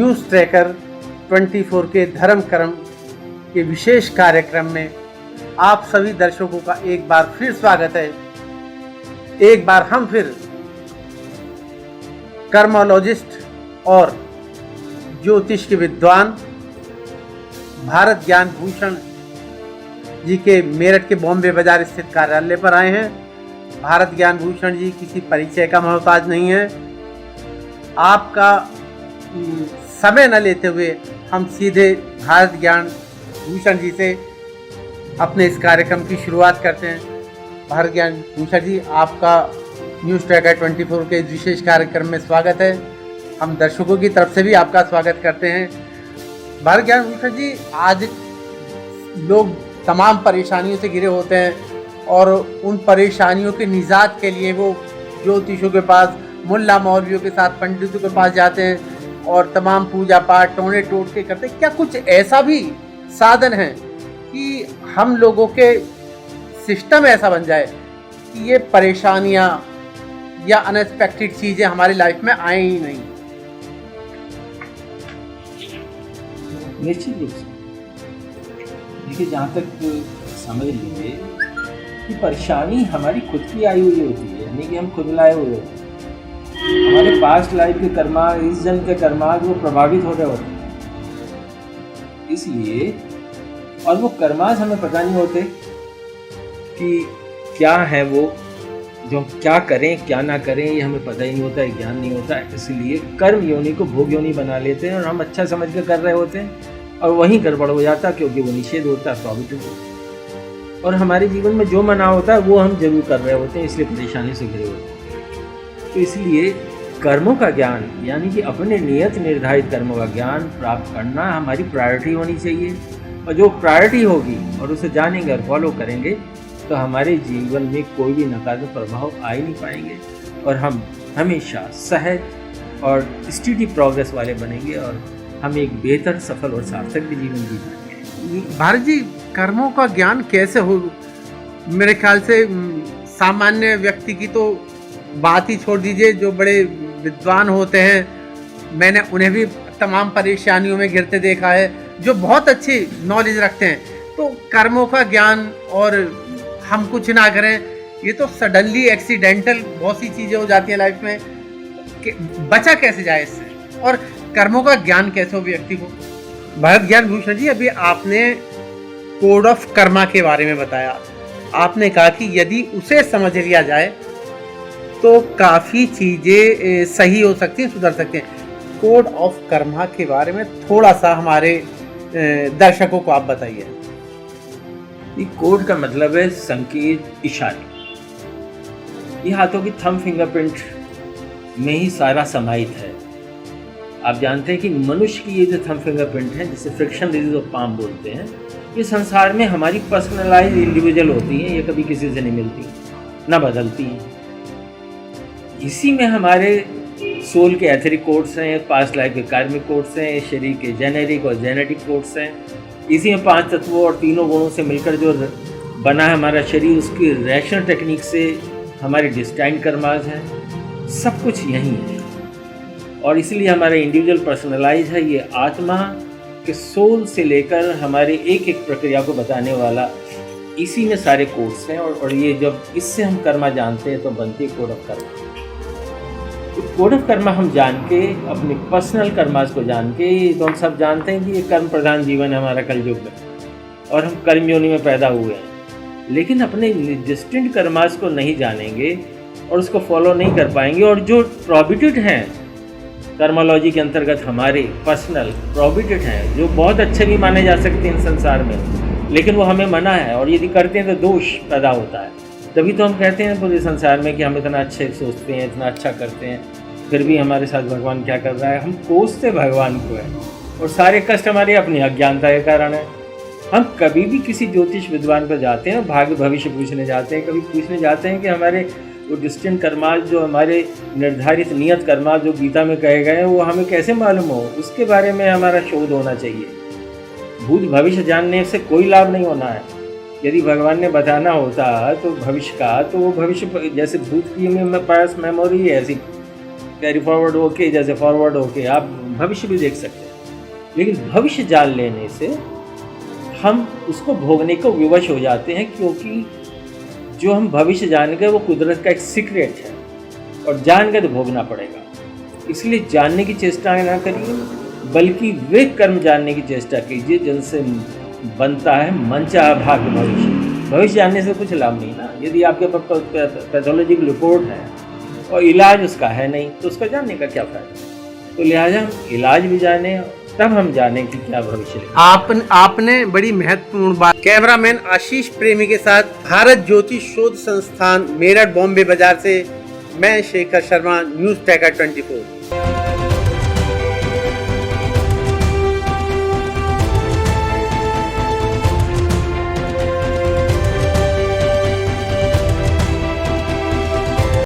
News tracker 24 के धर्म कर्म के विशेष कार्यक्रम में आप सभी दर्शकों का एक बार फिर स्वागत है। एक बार हम फिर कर्मोलॉजिस्ट और ज्योतिष के विद्वान भारत ज्ञान भूषण जी के मेरठ के बॉम्बे बाजार स्थित कार्यालय पर आए हैं। भारत ज्ञान भूषण जी किसी परिचय का मोहताज नहीं है। आपका समय न लेते हुए हम सीधे भारत ज्ञान भूषण जी से अपने इस कार्यक्रम की शुरुआत करते हैं। भारत ज्ञान भूषण जी, आपका न्यूज़ ट्रैकर 24 के विशेष कार्यक्रम में स्वागत है। हम दर्शकों की तरफ से भी आपका स्वागत करते हैं। भारत ज्ञान भूषण जी, आज लोग तमाम परेशानियों से घिरे होते हैं और उन परेशानियों के निजात के लिए वो ज्योतिषों के पास, मुल्ला मौलवियों के साथ, पंडितों के पास जाते हैं और तमाम पूजा पाठ टोने टोटके करते हैं। क्या कुछ ऐसा भी साधन है कि हम लोगों के सिस्टम ऐसा बन जाए कि ये परेशानियां या अनएक्सपेक्टेड चीज़ें हमारी लाइफ में आए ही नहीं? निश्चित रूप से देखिए, जहाँ तक समझ लीजिए कि परेशानी हमारी खुद की आई हुई होती है, यानी कि हम खुद लाए हुए होते हैं। हमारे पास्ट लाइफ के कर्मा, इस जन्म के कर्मा वो प्रभावित हो रहे होते हैं। इसलिए और वो कर्मास हमें पता नहीं होते कि क्या है वो, जो क्या करें क्या ना करें ये हमें पता ही नहीं होता है, ज्ञान नहीं होता है। इसलिए कर्म योनि को भोग योनि बना लेते हैं और हम अच्छा समझ कर रहे होते हैं और वहीं गड़बड़ हो जाता है, क्योंकि वो निषेध होता है, प्रॉबिटेड होता है। और हमारे जीवन में जो मना होता है वो हम जरूर कर रहे होते हैं, इसलिए परेशानी से घिरे होते हैं। तो इसलिए कर्मों का ज्ञान, यानी कि अपने नियत निर्धारित कर्मों का ज्ञान प्राप्त करना हमारी प्रायोरिटी होनी चाहिए। और जो प्रायोरिटी होगी और उसे जानेंगे और फॉलो करेंगे तो हमारे जीवन में कोई भी नकारात्मक प्रभाव आ ही नहीं पाएंगे और हम हमेशा सहज और स्टडी प्रोग्रेस वाले बनेंगे और हम एक बेहतर, सफल और सार्थक भी जीवन जी पाएंगे। भारत जी, कर्मों का ज्ञान कैसे हो? मेरे ख्याल से सामान्य व्यक्ति की तो बात ही छोड़ दीजिए, जो बड़े विद्वान होते हैं मैंने उन्हें भी तमाम परेशानियों में घिरते देखा है, जो बहुत अच्छी नॉलेज रखते हैं। तो कर्मों का ज्ञान और हम कुछ ना करें, ये तो सडनली एक्सीडेंटल बहुत सी चीज़ें हो जाती हैं लाइफ में। बचा कैसे जाए इससे, और कर्मों का ज्ञान कैसे हो व्यक्ति को? भारत ज्ञान भूषण जी, अभी आपने कोड ऑफ कर्मा के बारे में बताया। आपने कहा कि यदि उसे समझ लिया जाए तो काफ़ी चीज़ें सही हो सकती हैं, सुधर सकती हैं। कोड ऑफ कर्मा के बारे में थोड़ा सा हमारे दर्शकों को आप बताइए। ये कोड का मतलब है संकेत, इशारे। ये हाथों की थंब फिंगरप्रिंट में ही सारा समाहित है। आप जानते हैं कि मनुष्य की ये जो थंब फिंगरप्रिंट है, जिसे फ्रिक्शन डिजीज ऑफ पाम बोलते हैं, ये संसार में हमारी पर्सनलाइज इंडिविजुअल होती हैं। ये कभी किसी से नहीं मिलती, ना बदलती। इसी में हमारे सोल के एथरिक कोड्स हैं, पास्ट लाइफ के कार्मिक कोड्स हैं, शरीर के जेनेरिक और जेनेटिक कोड्स हैं। इसी में 5 तत्वों और तीनों गुणों से मिलकर जो बना है हमारा शरीर, उसकी रैशनल टेक्निक से हमारी डिस्टाइंड कर्माज हैं। सब कुछ यही है और इसलिए हमारा इंडिविजुअल पर्सनलाइज है। ये आत्मा के सोल से लेकर हमारे एक एक प्रक्रिया को बताने वाला, इसी में सारे कोड्स हैं। और ये जब इससे हम कर्मा जानते हैं तो बनती है code of Karma. Code of Karma हम जान के, अपने पर्सनल कर्मास को जान के, तो हम सब जानते हैं कि ये कर्म प्रधान जीवन है हमारा कलयुग में और हम कर्म योनि में पैदा हुए हैं। लेकिन अपने डिस्टिंक्ट कर्मास को नहीं जानेंगे और उसको फॉलो नहीं कर पाएंगे। और जो प्रोहिबिटेड हैं कर्मोलॉजी के अंतर्गत, हमारे पर्सनल प्रोहिबिटेड हैं, जो बहुत अच्छे भी माने जा सकते हैं संसार में, लेकिन वो हमें मना है और यदि करते हैं तो दोष पैदा होता है। तभी तो हम कहते हैं पूरे संसार में कि हम इतना अच्छे सोचते हैं, इतना अच्छा करते हैं, फिर भी हमारे साथ भगवान क्या कर रहा है। हम कोसते भगवान को है और सारे कष्ट हमारी अपनी अज्ञानता के कारण है। हम कभी भी किसी ज्योतिष विद्वान पर जाते हैं, भाग्य भविष्य पूछने जाते हैं, कभी पूछने जाते हैं कि हमारे वो डिस्टेंट कर्माज, जो हमारे निर्धारित नियत कर्माज जो गीता में कहे गए हैं, वो हमें कैसे मालूम हो? उसके बारे में हमारा शोध होना चाहिए। भूत भविष्य जानने से कोई लाभ नहीं होना है। यदि भगवान ने बताना होता तो भविष्य का, तो वो भविष्य जैसे भूत की में पास मेमोरी है, ऐसी कैरी फॉरवर्ड होके, जैसे फॉरवर्ड होके आप भविष्य भी देख सकते हैं। लेकिन भविष्य जान लेने से हम उसको भोगने को विवश हो जाते हैं, क्योंकि जो हम भविष्य जान गए वो कुदरत का एक सीक्रेट है और जान गए तो भोगना पड़ेगा। इसलिए जानने की चेष्टा ना करिए, बल्कि वे कर्म जानने की चेष्टा कीजिए जिनसे बनता है मनचाहा भाग्य भविष्य। भविष्य जानने से कुछ लाभ नहीं ना। यदि आपके पास पैथोलॉजिकल रिपोर्ट है और इलाज उसका है नहीं, तो उसका जानने का क्या फायदा। तो लिहाजा हम इलाज भी जाने, तब हम जाने कि क्या भविष्य है। आपने बड़ी महत्वपूर्ण बात। कैमरामैन आशीष प्रेमी के साथ भारत ज्योति शोध संस्थान, मेरठ, बॉम्बे बाजार से मैं शेखर शर्मा, न्यूज़ टैकर 24।